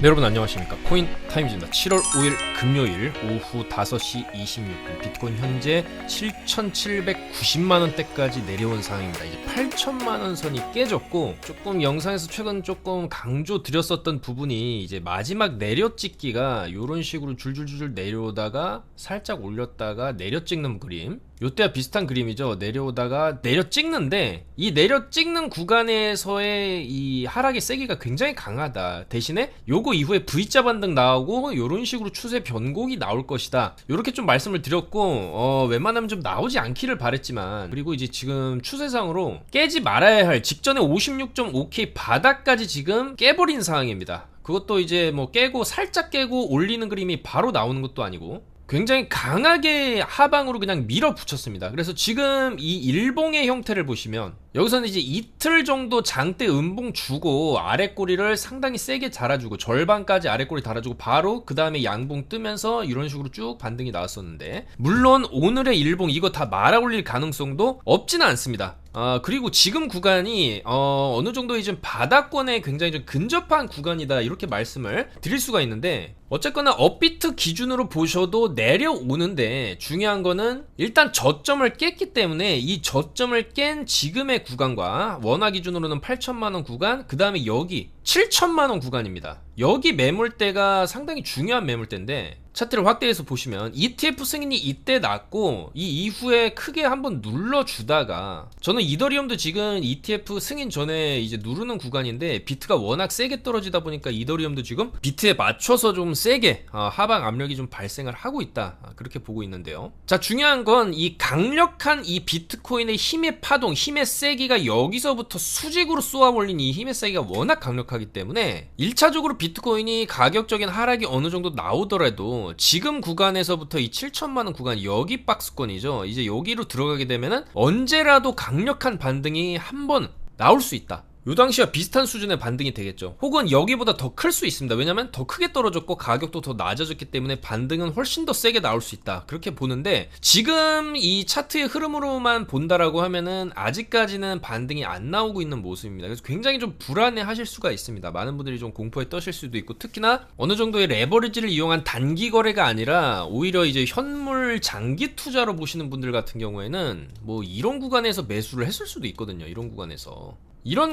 네, 여러분 안녕하십니까. 코인타임즈입니다. 7월 5일 금요일 오후 5시 26분 비트코인 현재 7,790만원대까지 내려온 상황입니다. 이제 8천만원 선이 깨졌고, 조금 영상에서 최근 조금 강조 드렸었던 부분이 이제 마지막 내려찍기가 이런 식으로 줄줄줄 내려오다가 살짝 올렸다가 내려찍는 그림, 요때와 비슷한 그림이죠. 내려오다가 내려찍는데, 이 내려찍는 구간에서의 이 하락의 세기가 굉장히 강하다. 대신에 요거 이후에 V자 반등 나오고 요런 식으로 추세 변곡이 나올 것이다, 요렇게 좀 말씀을 드렸고, 웬만하면 좀 나오지 않기를 바랬지만, 그리고 이제 지금 추세상으로 깨지 말아야 할 직전에 56.5K 바닥까지 지금 깨버린 상황입니다. 그것도 이제 뭐 깨고 살짝 깨고 올리는 그림이 바로 나오는 것도 아니고 굉장히 강하게 하방으로 그냥 밀어붙였습니다. 그래서 지금 이 일봉의 형태를 보시면, 여기서는 이제 이틀 정도 장대 음봉 주고 아래 꼬리를 상당히 세게 달아주고 절반까지 아래 꼬리 달아주고 바로 그 다음에 양봉 뜨면서 이런 식으로 쭉 반등이 나왔었는데, 물론 오늘의 일봉 이거 다 말아 올릴 가능성도 없지는 않습니다. 그리고 지금 구간이 어느 정도 이제 바닥권에 굉장히 좀 근접한 구간이다, 이렇게 말씀을 드릴 수가 있는데, 어쨌거나 업비트 기준으로 보셔도 내려오는데, 중요한 거는 일단 저점을 깼기 때문에 이 저점을 깬 지금의 구간과 원화 기준으로는 8천만원 구간, 그 다음에 여기 7천만원 구간입니다. 여기 매물대가 상당히 중요한 매물대인데, 차트를 확대해서 보시면 ETF 승인이 이때 났고 이 이후에 크게 한번 눌러주다가, 저는 이더리움도 지금 ETF 승인 전에 이제 누르는 구간인데 비트가 워낙 세게 떨어지다 보니까 이더리움도 지금 비트에 맞춰서 좀 세게 하방 압력이 좀 발생을 하고 있다, 그렇게 보고 있는데요. 자, 중요한 건 이 강력한 이 비트코인의 힘의 파동, 힘의 세기가 여기서부터 수직으로 쏘아 올린 이 힘의 세기가 워낙 강력하기 때문에 1차적으로 비트코인이 가격적인 하락이 어느 정도 나오더라도 지금 구간에서부터 이 7천만원 구간, 여기 박스권이죠. 이제 여기로 들어가게 되면은 언제라도 강력한 반등이 한번 나올 수 있다. 요 당시와 비슷한 수준의 반등이 되겠죠. 혹은 여기보다 더 클 수 있습니다. 왜냐면 더 크게 떨어졌고 가격도 더 낮아졌기 때문에 반등은 훨씬 더 세게 나올 수 있다, 그렇게 보는데, 지금 이 차트의 흐름으로만 본다라고 하면은 아직까지는 반등이 안 나오고 있는 모습입니다. 그래서 굉장히 좀 불안해 하실 수가 있습니다. 많은 분들이 좀 공포에 떠실 수도 있고, 특히나 어느 정도의 레버리지를 이용한 단기 거래가 아니라 오히려 이제 현물 장기 투자로 보시는 분들 같은 경우에는 뭐 이런 구간에서 매수를 했을 수도 있거든요. 이런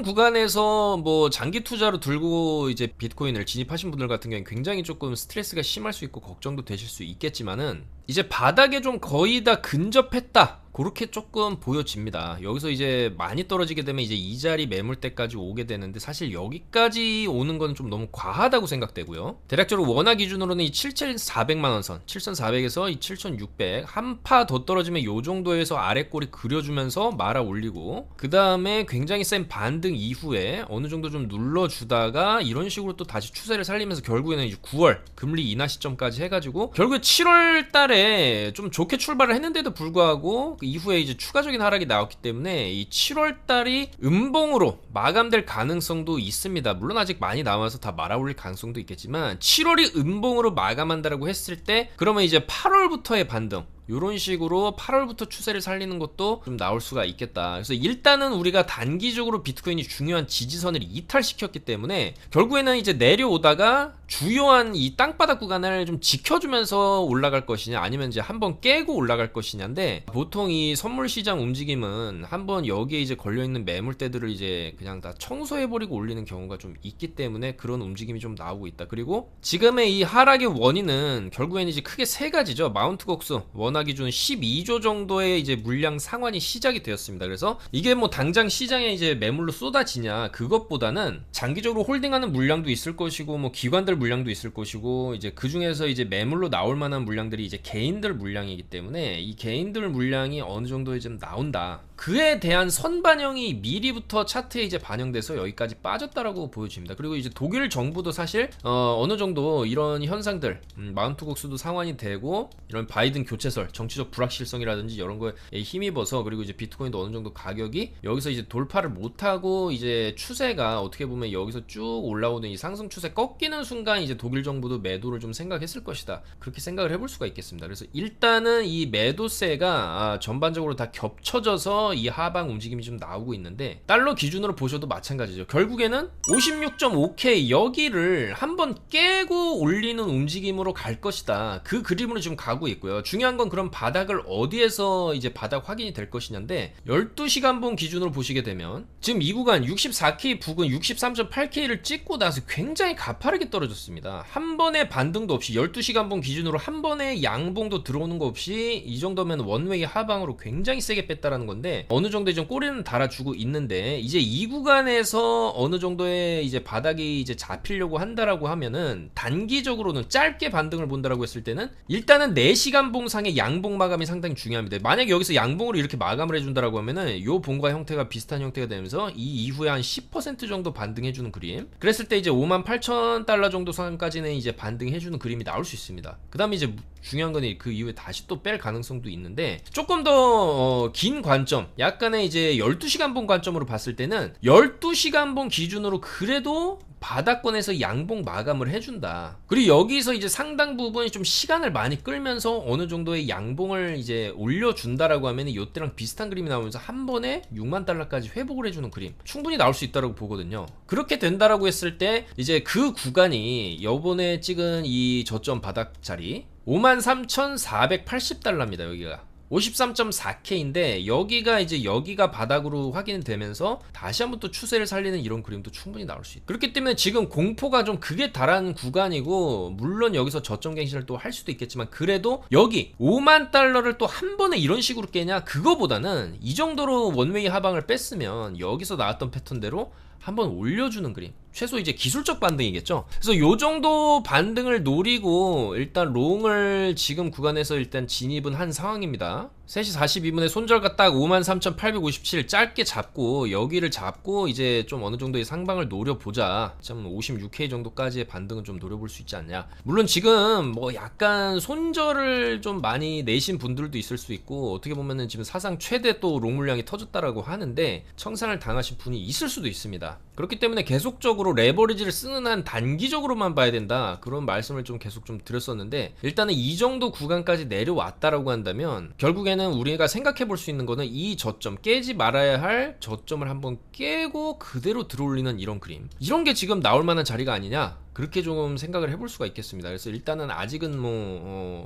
구간에서 뭐 장기 투자로 들고 이제 비트코인을 진입하신 분들 같은 경우는 굉장히 조금 스트레스가 심할 수 있고 걱정도 되실 수 있겠지만은, 이제 바닥에 좀 거의 다 근접했다, 그렇게 조금 보여집니다. 여기서 이제 많이 떨어지게 되면 이제 이 자리 매물대까지 오게 되는데, 사실 여기까지 오는 건 좀 너무 과하다고 생각되고요. 대략적으로 원화 기준으로는 이 7,400만원 선, 7,400에서 이 7,600 한 파 더 떨어지면 요 정도에서 아래 꼬리 그려주면서 말아 올리고, 그 다음에 굉장히 센 반등 이후에 어느 정도 좀 눌러주다가 이런 식으로 또 다시 추세를 살리면서 결국에는 이제 9월 금리 인하 시점까지 해가지고 결국에 7월 달에 좀 좋게 출발을 했는데도 불구하고 그 이후에 이제 추가적인 하락이 나왔기 때문에 이 7월 달이 음봉으로 마감될 가능성도 있습니다. 물론 아직 많이 남아서 다 말아올릴 가능성도 있겠지만, 7월이 음봉으로 마감한다라고 했을 때 그러면 이제 8월부터의 반등, 이런 식으로 8월부터 추세를 살리는 것도 좀 나올 수가 있겠다. 그래서 일단은 우리가 단기적으로 비트코인이 중요한 지지선을 이탈시켰기 때문에 결국에는 이제 내려오다가 주요한 이 땅바닥 구간을 좀 지켜주면서 올라갈 것이냐, 아니면 이제 한번 깨고 올라갈 것이냐인데, 보통 이 선물 시장 움직임은 한번 여기에 이제 걸려있는 매물대들을 이제 그냥 다 청소해버리고 올리는 경우가 좀 있기 때문에 그런 움직임이 좀 나오고 있다. 그리고 지금의 이 하락의 원인은 결국에는 이제 크게 세 가지죠. 마운트 곡수 원화 기준 12조 정도의 이제 물량 상환이 시작이 되었습니다. 그래서 이게 뭐 당장 시장에 이제 매물로 쏟아지냐, 그것보다는 장기적으로 홀딩하는 물량도 있을 것이고, 뭐 기관들 물량도 있을 것이고, 이제 그 중에서 이제 매물로 나올 만한 물량들이 이제 개인들 물량이기 때문에 이 개인들 물량이 어느 정도 좀 나온다, 그에 대한 선반영이 미리부터 차트에 이제 반영돼서 여기까지 빠졌다라고 보여집니다. 그리고 이제 독일 정부도 사실 어느 정도 이런 현상들, 마운트 곡수도 상환이 되고, 이런 바이든 교체설, 정치적 불확실성이라든지 이런 거에 힘입어서, 그리고 이제 비트코인도 어느 정도 가격이 여기서 이제 돌파를 못하고 이제 추세가 어떻게 보면 여기서 쭉 올라오는 이 상승 추세 꺾이는 순간 이제 독일 정부도 매도를 좀 생각했을 것이다, 그렇게 생각을 해볼 수가 있겠습니다. 그래서 일단은 이 매도세가 전반적으로 다 겹쳐져서 계속해서 이 하방 움직임이 좀 나오고 있는데 달러 기준으로 보셔도 마찬가지죠. 결국에는 56.5K 여기를 한번 깨고 올리는 움직임으로 갈 것이다. 그 그림으로 지금 가고 있고요. 중요한 건 그럼 바닥을 어디에서 이제 바닥 확인이 될 것이냐인데 12시간봉 기준으로 보시게 되면 지금 이 구간 64K 부근 63.8K를 찍고 나서 굉장히 가파르게 떨어졌습니다. 한 번의 반등도 없이 12시간봉 기준으로 한 번의 양봉도 들어오는 거 없이 이 정도면 원웨이 하방으로 굉장히 세게 뺐다라는 건데 어느 정도의 좀 꼬리는 달아주고 있는데 이제 이 구간에서 어느 정도의 이제 바닥이 이제 잡히려고 한다라고 하면은 단기적으로는 짧게 반등을 본다라고 했을 때는 일단은 4시간 봉상의 양봉 마감이 상당히 중요합니다. 만약에 여기서 양봉으로 이렇게 마감을 해준다라고 하면은 요 봉과 형태가 비슷한 형태가 되면서 이 이후에 한 10% 정도 반등해주는 그림. 그랬을 때 이제 58,000달러 정도 선까지는 이제 반등해주는 그림이 나올 수 있습니다. 그 다음에 이제 중요한 건 그 이후에 다시 또 뺄 가능성도 있는데 조금 더 긴 관점, 약간의 이제 12시간 봉 관점으로 봤을 때는 12시간 봉 기준으로 그래도 바닥권에서 양봉 마감을 해준다. 그리고 여기서 이제 상당 부분이 좀 시간을 많이 끌면서 어느 정도의 양봉을 이제 올려준다라고 하면 이때랑 비슷한 그림이 나오면서 한 번에 6만 달러까지 회복을 해주는 그림 충분히 나올 수 있다고 보거든요. 그렇게 된다라고 했을 때 이제 그 구간이 요번에 찍은 이 저점 바닥 자리 53,480달러입니다. 여기가 53.4K인데 여기가 바닥으로 확인이 되면서 다시 한번 또 추세를 살리는 이런 그림도 충분히 나올 수 있다. 그렇기 때문에 지금 공포가 좀 극에 달하는 구간이고 물론 여기서 저점 갱신을 또 할 수도 있겠지만 그래도 여기 5만 달러를 또 한 번에 이런 식으로 깨냐 그거보다는 이 정도로 원웨이 하방을 뺐으면 여기서 나왔던 패턴대로 한번 올려주는 그림. 최소 이제 기술적 반등이겠죠. 그래서 요 정도 반등을 노리고 일단 롱을 지금 구간에서 일단 진입은 한 상황입니다. 3시 42분에 손절가 딱 53,857 짧게 잡고 여기를 잡고 이제 좀 어느 정도의 상방을 노려보자. 좀 56K 정도까지의 반등은 좀 노려볼 수 있지 않냐. 물론 지금 뭐 약간 손절을 좀 많이 내신 분들도 있을 수 있고 어떻게 보면은 지금 사상 최대 또 롱 물량이 터졌다라고 하는데 청산을 당하신 분이 있을 수도 있습니다. 그렇기 때문에 계속적으로 레버리지를 쓰는 한 단기적으로만 봐야 된다 그런 말씀을 좀 계속 좀 드렸었는데 일단은 이 정도 구간까지 내려왔다라고 한다면 결국에는 우리가 생각해 볼 수 있는 거는 이 저점 깨지 말아야 할 저점을 한번 깨고 그대로 들어올리는 이런 그림 이런 게 지금 나올 만한 자리가 아니냐 그렇게 좀 생각을 해볼 수가 있겠습니다. 그래서 일단은 아직은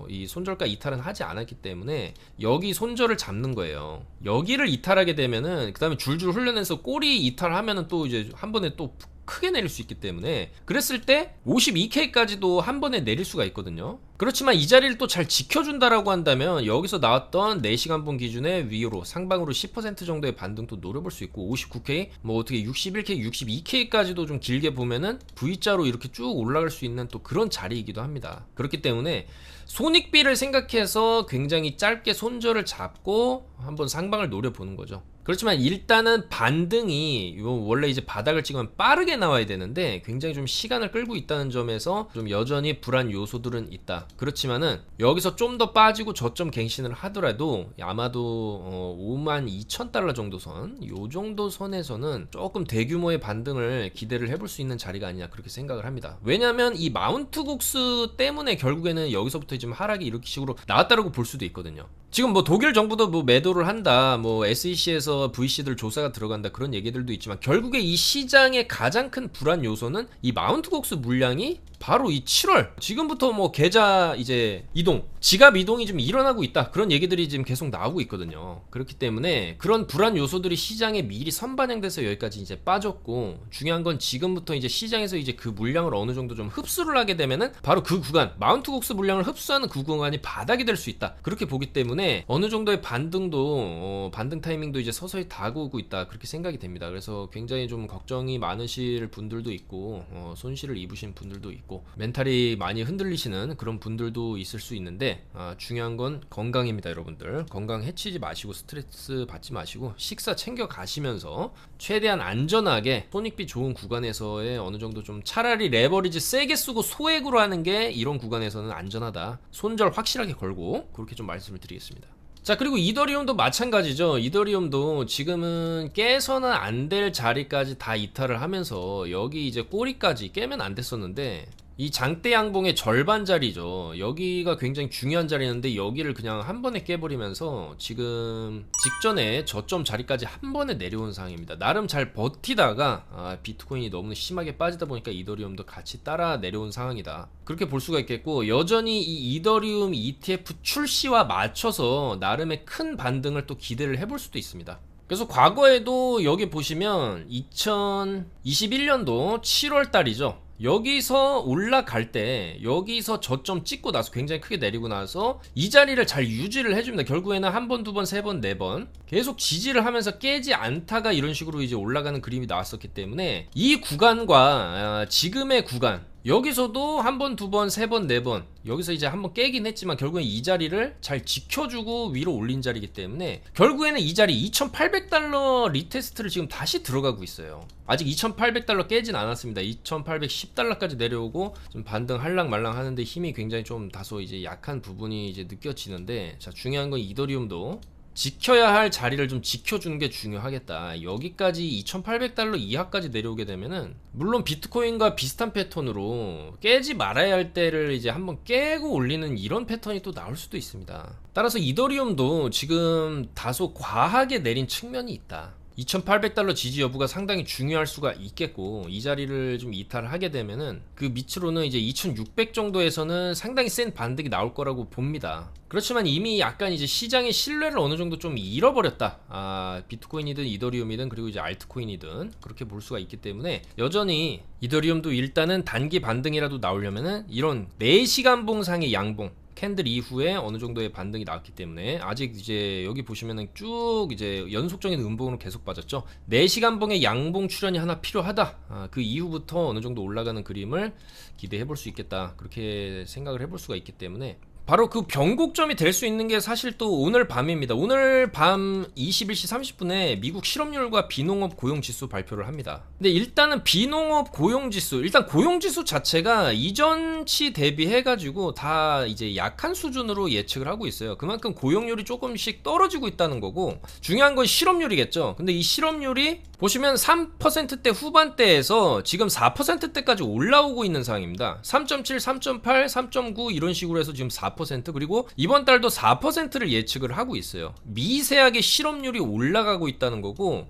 이 손절가 이탈은 하지 않았기 때문에 여기 손절을 잡는 거예요. 여기를 이탈하게 되면은 그 다음에 줄줄 흘러내서 꼬리 이탈하면은 또 이제 한 번에 또 크게 내릴 수 있기 때문에 그랬을 때 52K까지도 한 번에 내릴 수가 있거든요. 그렇지만 이 자리를 또 잘 지켜준다라고 한다면 여기서 나왔던 4시간봉 기준의 위로 상방으로 10% 정도의 반등도 노려볼 수 있고 59K 뭐 어떻게 61K 62K까지도 좀 길게 보면은 V자로 이렇게 쭉 올라갈 수 있는 또 그런 자리이기도 합니다. 그렇기 때문에 손익비를 생각해서 굉장히 짧게 손절을 잡고 한번 상방을 노려보는 거죠. 그렇지만 일단은 반등이 원래 이제 바닥을 찍으면 빠르게 나와야 되는데 굉장히 좀 시간을 끌고 있다는 점에서 좀 여전히 불안 요소들은 있다. 그렇지만은 여기서 좀 더 빠지고 저점 갱신을 하더라도 아마도 52,000달러 정도 선, 요 정도 선에서는 조금 대규모의 반등을 기대를 해볼 수 있는 자리가 아니냐 그렇게 생각을 합니다. 왜냐하면 이 마운트 국수 때문에 결국에는 여기서부터 지금 하락이 이렇게 식으로 나왔다라고 볼 수도 있거든요. 지금 뭐 독일 정부도 뭐 매도를 한다, 뭐 SEC에서 VC들 조사가 들어간다 그런 얘기들도 있지만 결국에 이 시장의 가장 큰 불안 요소는 이 마운트 국수 물량이 바로 이 7월 지금부터 뭐 계좌 이제 이동 지갑 이동이 좀 일어나고 있다 그런 얘기들이 지금 계속 나오고 있거든요. 그렇기 때문에 그런 불안 요소들이 시장에 미리 선반영돼서 여기까지 이제 빠졌고 중요한 건 지금부터 이제 시장에서 이제 그 물량을 어느 정도 좀 흡수를 하게 되면은 바로 그 구간 마운트 국수 물량을 흡수하는 그 구간이 바닥이 될 수 있다 그렇게 보기 때문에 어느 정도의 반등도 반등 타이밍도 이제 서서히 다가오고 있다 그렇게 생각이 됩니다. 그래서 굉장히 좀 걱정이 많으실 분들도 있고 손실을 입으신 분들도 있고 멘탈이 많이 흔들리시는 그런 분들도 있을 수 있는데 중요한 건 건강입니다. 여러분들 건강 해치지 마시고 스트레스 받지 마시고 식사 챙겨 가시면서 최대한 안전하게 손익비 좋은 구간에서의 어느 정도 좀 차라리 레버리지 세게 쓰고 소액으로 하는 게 이런 구간에서는 안전하다. 손절 확실하게 걸고 그렇게 좀 말씀을 드리겠습니다. 자 그리고 이더리움도 마찬가지죠. 이더리움도 지금은 깨서는 안 될 자리까지 다 이탈을 하면서 여기 이제 꼬리까지 깨면 안 됐었는데 이 장대 양봉의 절반 자리죠. 여기가 굉장히 중요한 자리였는데 여기를 그냥 한 번에 깨버리면서 지금 직전에 저점 자리까지 한 번에 내려온 상황입니다. 나름 잘 버티다가 비트코인이 너무 심하게 빠지다 보니까 이더리움도 같이 따라 내려온 상황이다. 그렇게 볼 수가 있겠고, 여전히 이 이더리움 ETF 출시와 맞춰서 나름의 큰 반등을 또 기대를 해볼 수도 있습니다. 그래서 과거에도 여기 보시면 2021년도 7월 달이죠. 여기서 올라갈 때 여기서 저점 찍고 나서 굉장히 크게 내리고 나서 이 자리를 잘 유지를 해줍니다. 결국에는 한 번, 두 번, 세 번, 네 번 계속 지지를 하면서 깨지 않다가 이런 식으로 이제 올라가는 그림이 나왔었기 때문에 이 구간과 지금의 구간, 여기서도 한 번, 두 번, 세 번, 네 번 여기서 이제 한번 깨긴 했지만 결국엔 이 자리를 잘 지켜주고 위로 올린 자리이기 때문에 결국에는 이 자리 2,800달러 리테스트를 지금 다시 들어가고 있어요. 아직 2,800달러 깨진 않았습니다. 2,810달러까지 내려오고 좀 반등 할랑 말랑 하는데 힘이 굉장히 좀 다소 이제 약한 부분이 이제 느껴지는데, 자, 중요한 건 이더리움도 지켜야 할 자리를 좀 지켜주는 게 중요하겠다. 여기까지 2,800달러 이하까지 내려오게 되면은 물론 비트코인과 비슷한 패턴으로 깨지 말아야 할 때를 이제 한번 깨고 올리는 이런 패턴이 또 나올 수도 있습니다. 따라서 이더리움도 지금 다소 과하게 내린 측면이 있다. 2,800달러 지지 여부가 상당히 중요할 수가 있겠고, 이 자리를 좀 이탈하게 되면은 그 밑으로는 이제 2,600 정도에서는 상당히 센 반등이 나올 거라고 봅니다. 그렇지만 이미 약간 이제 시장의 신뢰를 어느 정도 좀 잃어버렸다. 비트코인이든 이더리움이든 그리고 이제 알트코인이든 그렇게 볼 수가 있기 때문에 여전히 이더리움도 일단은 단기 반등이라도 나오려면은 이런 4시간 봉상의 양봉 캔들 이후에 어느 정도의 반등이 나왔기 때문에, 아직 이제 여기 보시면은 쭉 이제 연속적인 음봉으로 계속 빠졌죠. 4시간 봉의 양봉 출현이 하나 필요하다. 그 이후부터 어느 정도 올라가는 그림을 기대해 볼 수 있겠다. 그렇게 생각을 해볼 수가 있기 때문에 바로 그 변곡점이 될 수 있는 게 사실 또 오늘 밤입니다. 오늘 밤 21시 30분에 미국 실업률과 비농업 고용지수 발표를 합니다. 근데 일단은 비농업 고용지수, 일단 고용지수 자체가 이전치 대비해가지고 다 이제 약한 수준으로 예측을 하고 있어요. 그만큼 고용률이 조금씩 떨어지고 있다는 거고, 중요한 건 실업률이겠죠. 근데 이 실업률이 보시면 3%대 후반대에서 지금 4%대까지 올라오고 있는 상황입니다. 3.7, 3.8, 3.9 이런 식으로 해서 지금 4%, 그리고 이번 달도 4%를 예측을 하고 있어요. 미세하게 실업률이 올라가고 있다는 거고,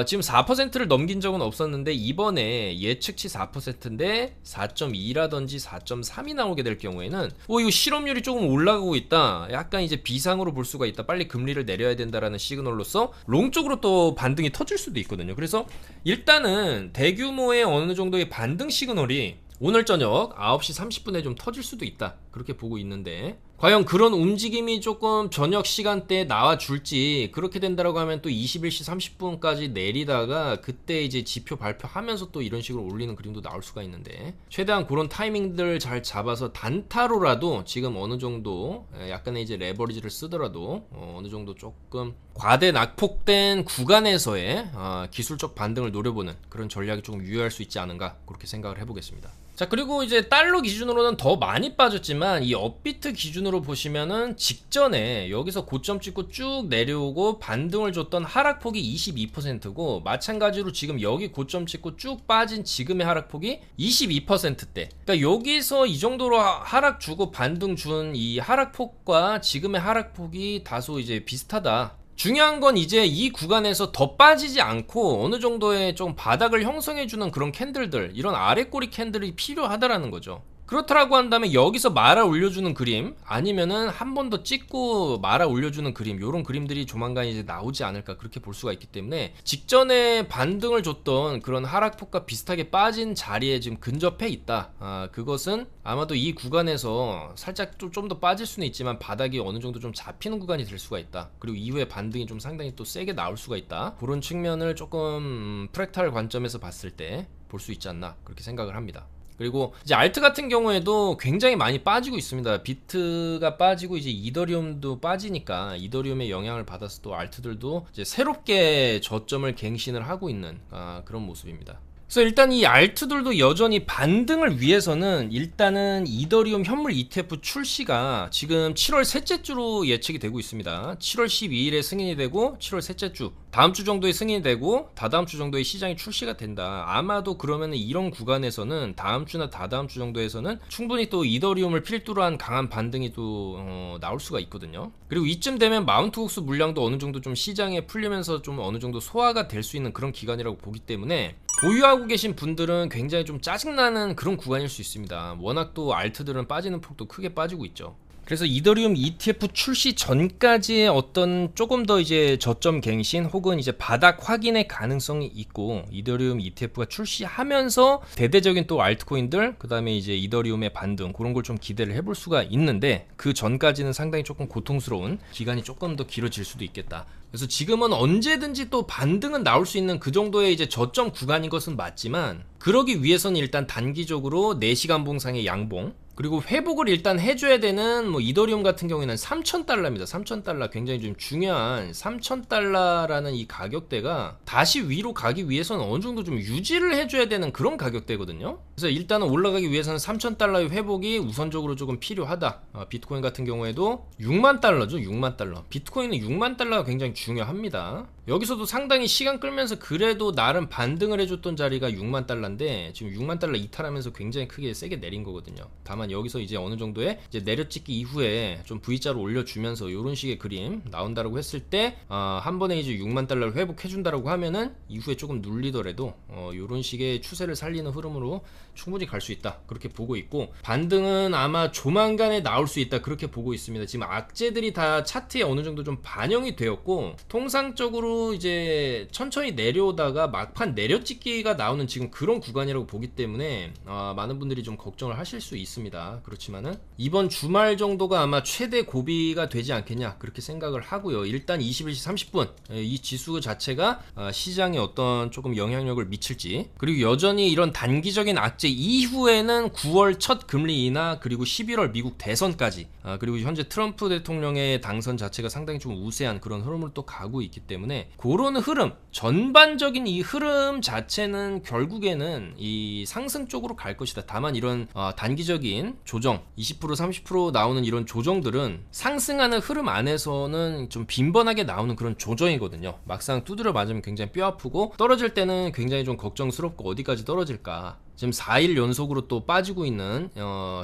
지금 4%를 넘긴 적은 없었는데 이번에 예측치 4%인데 4.2라든지 4.3이 나오게 될 경우에는 이거 실업률이 조금 올라가고 있다, 약간 이제 비상으로 볼 수가 있다, 빨리 금리를 내려야 된다라는 시그널로서 롱 쪽으로 또 반등이 터질 수도 있거든요. 그래서 일단은 대규모의 어느 정도의 반등 시그널이 오늘 저녁 9시 30분에 좀 터질 수도 있다, 그렇게 보고 있는데, 과연 그런 움직임이 조금 저녁 시간대에 나와줄지, 그렇게 된다라고 하면 또 21시 30분까지 내리다가 그때 이제 지표 발표하면서 또 이런 식으로 올리는 그림도 나올 수가 있는데, 최대한 그런 타이밍들 잘 잡아서 단타로라도 지금 어느 정도 약간의 이제 레버리지를 쓰더라도 어느 정도 조금 과대 낙폭된 구간에서의 기술적 반등을 노려보는 그런 전략이 조금 유효할 수 있지 않은가, 그렇게 생각을 해보겠습니다. 자, 그리고 이제 달러 기준으로는 더 많이 빠졌지만 이 업비트 기준으로 보시면은 직전에 여기서 고점 찍고 쭉 내려오고 반등을 줬던 하락폭이 22%고, 마찬가지로 지금 여기 고점 찍고 쭉 빠진 지금의 하락폭이 22%대. 그러니까 여기서 이 정도로 하락 주고 반등 준 이 하락폭과 지금의 하락폭이 다소 이제 비슷하다. 중요한 건 이제 이 구간에서 더 빠지지 않고 어느 정도의 좀 바닥을 형성해주는 그런 캔들들, 이런 아래꼬리 캔들이 필요하다라는 거죠. 그렇다라고 한다면 여기서 말아 올려주는 그림, 아니면은 한 번 더 찍고 말아 올려주는 그림, 요런 그림들이 조만간 이제 나오지 않을까, 그렇게 볼 수가 있기 때문에 직전에 반등을 줬던 그런 하락폭과 비슷하게 빠진 자리에 지금 근접해 있다. 그것은 아마도 이 구간에서 살짝 좀 더 빠질 수는 있지만 바닥이 어느 정도 좀 잡히는 구간이 될 수가 있다. 그리고 이후에 반등이 좀 상당히 또 세게 나올 수가 있다. 그런 측면을 조금 프랙탈 관점에서 봤을 때 볼 수 있지 않나, 그렇게 생각을 합니다. 그리고 이제 알트 같은 경우에도 굉장히 많이 빠지고 있습니다. 비트가 빠지고 이제 이더리움도 빠지니까 이더리움의 영향을 받아서 또 알트들도 이제 새롭게 저점을 갱신을 하고 있는 그런 모습입니다. 그래서 일단 이 알트들도 여전히 반등을 위해서는 일단은 이더리움 현물 ETF 출시가 지금 7월 셋째 주로 예측이 되고 있습니다. 7월 12일에 승인이 되고 7월 셋째 주, 다음 주 정도에 승인이 되고 다다음 주 정도에 시장이 출시가 된다. 아마도 그러면은 이런 구간에서는 다음 주나 다다음 주 정도에서는 충분히 또 이더리움을 필두로 한 강한 반등이 또 나올 수가 있거든요. 그리고 이쯤 되면 마운트 국수 물량도 어느 정도 좀 시장에 풀리면서 좀 어느 정도 소화가 될 수 있는 그런 기간이라고 보기 때문에 보유하고 계신 분들은 굉장히 좀 짜증나는 그런 구간일 수 있습니다. 워낙 또 알트들은 빠지는 폭도 크게 빠지고 있죠. 그래서 이더리움 ETF 출시 전까지의 어떤 조금 더 이제 저점 갱신 혹은 이제 바닥 확인의 가능성이 있고, 이더리움 ETF가 출시하면서 대대적인 또 알트코인들, 그 다음에 이제 이더리움의 반등, 그런 걸 좀 기대를 해볼 수가 있는데, 그 전까지는 상당히 조금 고통스러운 기간이 조금 더 길어질 수도 있겠다. 그래서 지금은 언제든지 또 반등은 나올 수 있는 그 정도의 이제 저점 구간인 것은 맞지만, 그러기 위해서는 일단 단기적으로 4시간 봉상의 양봉, 그리고 회복을 일단 해줘야 되는 뭐 이더리움 같은 경우에는 3,000달러입니다. 3,000달러, 굉장히 좀 중요한 3,000달러라는 이 가격대가 다시 위로 가기 위해서는 어느 정도 좀 유지를 해줘야 되는 그런 가격대거든요. 그래서 일단은 올라가기 위해서는 3,000달러의 회복이 우선적으로 조금 필요하다. 비트코인 같은 경우에도 6만 달러죠. 6만 달러. 비트코인은 6만 달러가 굉장히 중요합니다. 여기서도 상당히 시간 끌면서 그래도 나름 반등을 해줬던 자리가 6만 달러인데 지금 6만 달러 이탈하면서 굉장히 크게 세게 내린 거거든요. 다만 여기서 이제 어느 정도의 이제 내려찍기 이후에 좀 V자로 올려주면서 이런 식의 그림 나온다라고 했을 때 한 번에 이제 6만 달러를 회복해준다라고 하면은 이후에 조금 눌리더라도 이런 식의 추세를 살리는 흐름으로 충분히 갈 수 있다, 그렇게 보고 있고, 반등은 아마 조만간에 나올 수 있다, 그렇게 보고 있습니다. 지금 악재들이 다 차트에 어느 정도 좀 반영이 되었고, 통상적으로 이제 천천히 내려오다가 막판 내려찍기가 나오는 지금 그런 구간이라고 보기 때문에 많은 분들이 좀 걱정을 하실 수 있습니다. 그렇지만은 이번 주말 정도가 아마 최대 고비가 되지 않겠냐, 그렇게 생각을 하고요. 일단 21시 30분 이 지수 자체가 시장에 어떤 조금 영향력을 미칠지, 그리고 여전히 이런 단기적인 악재 이후에는 9월 첫 금리 인하, 그리고 11월 미국 대선까지, 그리고 현재 트럼프 대통령의 당선 자체가 상당히 좀 우세한 그런 흐름을 또 가고 있기 때문에 그런 흐름, 전반적인 이 흐름 자체는 결국에는 이 상승 쪽으로 갈 것이다. 다만 이런 단기적인 조정, 20% 30% 나오는 이런 조정들은 상승하는 흐름 안에서는 좀 빈번하게 나오는 그런 조정이거든요. 막상 두드려 맞으면 굉장히 뼈 아프고, 떨어질 때는 굉장히 좀 걱정스럽고 어디까지 떨어질까. 지금 4일 연속으로 또 빠지고 있는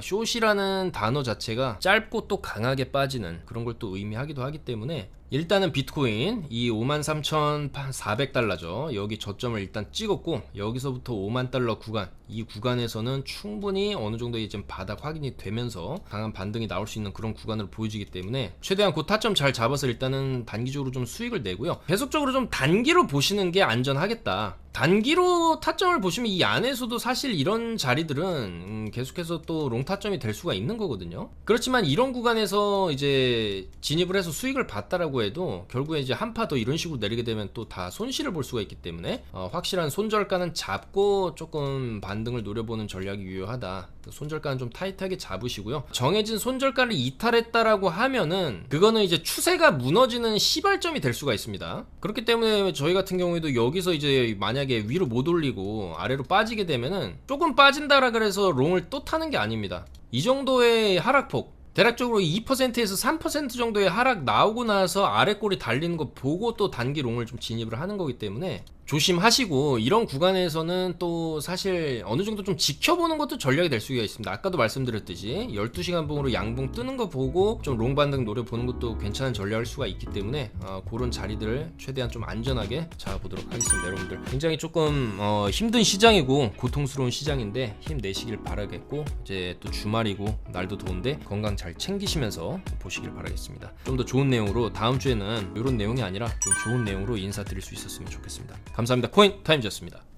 숏이라는 단어 자체가 짧고 또 강하게 빠지는 그런 걸 또 의미하기도 하기 때문에, 일단은 비트코인 이 53,400달러죠. 여기 저점을 일단 찍었고, 여기서부터 5만 달러 구간, 이 구간에서는 충분히 어느 정도 이제 바닥 확인이 되면서 강한 반등이 나올 수 있는 그런 구간으로 보여지기 때문에 최대한 그 타점 잘 잡아서 일단은 단기적으로 좀 수익을 내고요. 계속적으로 좀 단기로 보시는 게 안전하겠다. 단기로 타점을 보시면 이 안에서도 사실 이런 자리들은 계속해서 또 롱 타점이 될 수가 있는 거거든요. 그렇지만 이런 구간에서 이제 진입을 해서 수익을 봤다라고 해도 결국에 이제 한 파 더 이런 식으로 내리게 되면 또 다 손실을 볼 수가 있기 때문에 확실한 손절가는 잡고 조금 반등을 노려보는 전략이 유효하다. 손절가는 좀 타이트하게 잡으시고요. 정해진 손절가를 이탈했다라고 하면은 그거는 이제 추세가 무너지는 시발점이 될 수가 있습니다. 그렇기 때문에 저희 같은 경우에도 여기서 이제 만약에 위로 못 올리고 아래로 빠지게 되면은 조금 빠진다라 그래서 롱을 또 타는 게 아닙니다. 이 정도의 하락폭, 대략적으로 2%에서 3% 정도의 하락 나오고 나서 아래 꼬리 달리는 거 보고 또 단기 롱을 좀 진입을 하는 거기 때문에 조심하시고, 이런 구간에서는 또 사실 어느 정도 좀 지켜보는 것도 전략이 될 수가 있습니다. 아까도 말씀드렸듯이 12시간 봉으로 양봉 뜨는 거 보고 좀 롱 반등 노려보는 것도 괜찮은 전략일 수가 있기 때문에 그런 자리들을 최대한 좀 안전하게 잡아보도록 하겠습니다. 여러분들 굉장히 조금 힘든 시장이고 고통스러운 시장인데 힘내시길 바라겠고, 이제 또 주말이고 날도 더운데 건강 잘 챙기시면서 보시길 바라겠습니다. 좀 더 좋은 내용으로 다음 주에는 이런 내용이 아니라 좀 좋은 내용으로 인사드릴 수 있었으면 좋겠습니다. 감사합니다. 코인 타임즈였습니다.